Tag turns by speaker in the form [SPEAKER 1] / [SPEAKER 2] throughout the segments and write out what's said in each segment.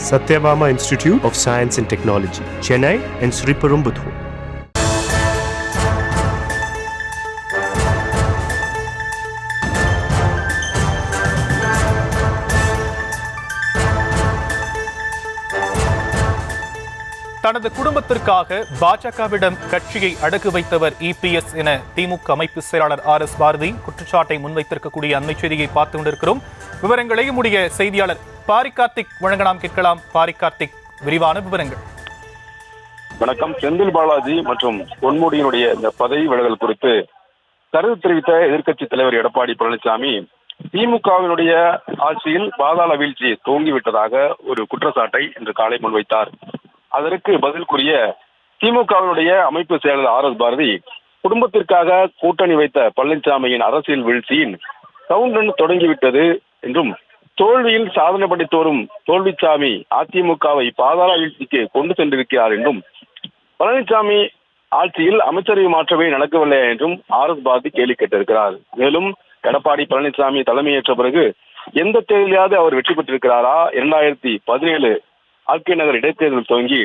[SPEAKER 1] Satyabama Institute of Science and Technology, Chennai and Sriperumbudur.
[SPEAKER 2] தனது குடும்பத்திற்காக பாஜகவிடம் கட்சியை அடகு வைத்தவர் இபிஎஸ் என திமுக அமைப்பு செயலாளர் ஆர்.எஸ். பாரதி குற்றச்சாட்டை முன்வைத்திருக்கக்கூடிய அண்மை செய்தியை பார்த்து கொண்டிருக்கிறோம். விவரங்களை நம்முடைய செய்தியாளர் பாரிகார்த்திக் வழங்க நாம் கேட்கலாம். பாரிகார்த்திக், விரிவான விவரங்கள்.
[SPEAKER 3] வணக்கம். செந்தில் பாலாஜி மற்றும் பொன்முடியினுடைய இந்த பதவி விலகல் குறித்து கருத்து தெரிவித்த எதிர்க்கட்சி தலைவர் எடப்பாடி பழனிசாமி திமுகவினுடைய ஆட்சியில் பாதாள வீழ்ச்சி துவங்கிவிட்டதாக ஒரு குற்றச்சாட்டை இன்று காலை முன்வைத்தார். அதற்கு பதில் கூறிய திமுகவினுடைய அமைப்பு செயலர் ஆர்.எஸ். பாரதி, குடும்பத்திற்காக கூட்டணி வைத்த பழனிசாமியின் அரசியல் வீழ்ச்சியின் கவுண்டன் தொடங்கிவிட்டது என்றும், தோல்வியில் சாதனை படைத்து வரும் தோல்விச்சாமி அதிமுகவை பாதாள வீழ்ச்சிக்கு கொண்டு சென்றிருக்கிறார் என்றும், பழனிசாமி ஆட்சியில் அமைச்சரவை மாற்றமே நடக்கவில்லை என்றும் ஆர்.எஸ். பாரதி கேள்வி கேட்டிருக்கிறார். மேலும் எடப்பாடி பழனிசாமி தலைமையேற்ற பிறகு எந்த தேர்தலையாவது அவர் வெற்றி பெற்றிருக்கிறாரா? 2017 ஆர்கே நகர் இடைத்தேர்தல் துவங்கி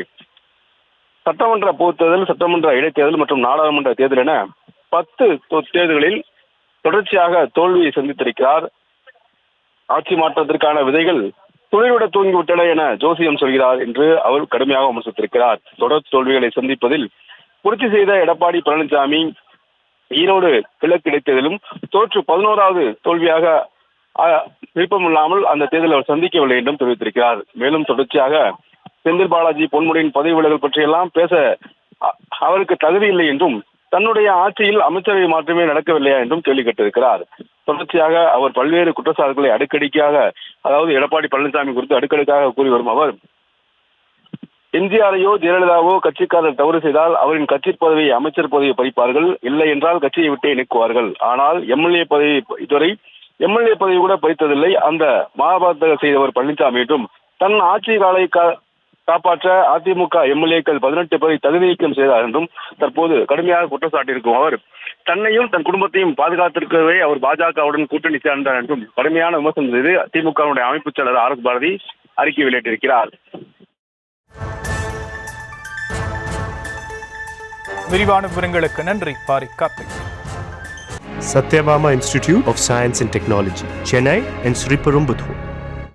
[SPEAKER 3] சட்டமன்ற பொதுத்தேர்தல், சட்டமன்ற இடைத்தேர்தல் மற்றும் நாடாளுமன்ற தேர்தல் என 10 தேர்தல்களில் தொடர்ச்சியாக தோல்வியை சந்தித்திருக்கிறார். ஆட்சி மாற்றத்திற்கான விதைகள் துளிர்விட தூங்கிவிட்டன என ஜோசியம் சொல்கிறார் என்று அவர் கடுமையாக விமர்சித்திருக்கிறார். தொடர் தோல்விகளை சந்திப்பதில் புரட்சி செய்த எடப்பாடி பழனிசாமி ஈரோடு கிழக்கு இடைத்தேர்தலும் தோற்று 11வது தோல்வியாக விருப்பமில்லாமல் அந்த தேர்தலை அவர் சந்திக்கவில்லை என்றும் தெரிவித்திருக்கிறார். மேலும் தொடர்ச்சியாக செந்தில் பாலாஜி பொன்முடியின் பதவி விலகல் பற்றியெல்லாம் பேச அவருக்கு தகுதி இல்லை என்றும், தன்னுடைய ஆட்சியில் அமைச்சரவை மாற்றமே நடக்கவில்லையா என்றும் கேள்வி கேட்டிருக்கிறார். தொடர்ச்சியாக அவர் பல்வேறு குற்றச்சாட்டுகளை அடுக்கடிக்காக, அதாவது எடப்பாடி பழனிசாமி குறித்து அடுக்கடுக்காக கூறி வரும் அவர், எம்ஜிஆரையோ ஜெயலலிதாவோ கட்சிக்காரர் தவறு செய்தால் அவரின் கட்சி பதவியை, அமைச்சர் பதவியை பறிப்பார்கள், இல்லை என்றால் கட்சியை விட்டே நீக்குவார்கள். ஆனால் எம்எல்ஏ பதவி இதுவரை எம்எல்ஏ பதவி கூட பறித்ததில்லை. அந்த மகாபாரத செய்தவர் பழனிசாமி என்றும், தன் ஆட்சி காலை காப்பாற்ற அதிமுக எம்எல்ஏக்கள் 18 பேரை தகுதி நீக்கம் செய்தார் என்றும் தற்போது கடுமையாக குற்றச்சாட்டியிருக்கும் அவர், தன்னையும் தன் குடும்பத்தையும் பாதுகாத்திருக்கவே அவர் பாஜகவுடன் கூட்டணி சேர்ந்தார் என்றும் கடுமையான விமர்சனம் செய்து திமுகவுடைய அமைப்பு செயலர் ஆர்.எஸ். பாரதி அறிக்கை வெளியிட்டிருக்கிறார்.
[SPEAKER 2] விரிவான விவரங்களுக்கு நன்றி பாரிகார்த்திக்.
[SPEAKER 1] Satyabama Institute of Science and Technology, Chennai and Sriperumbudur.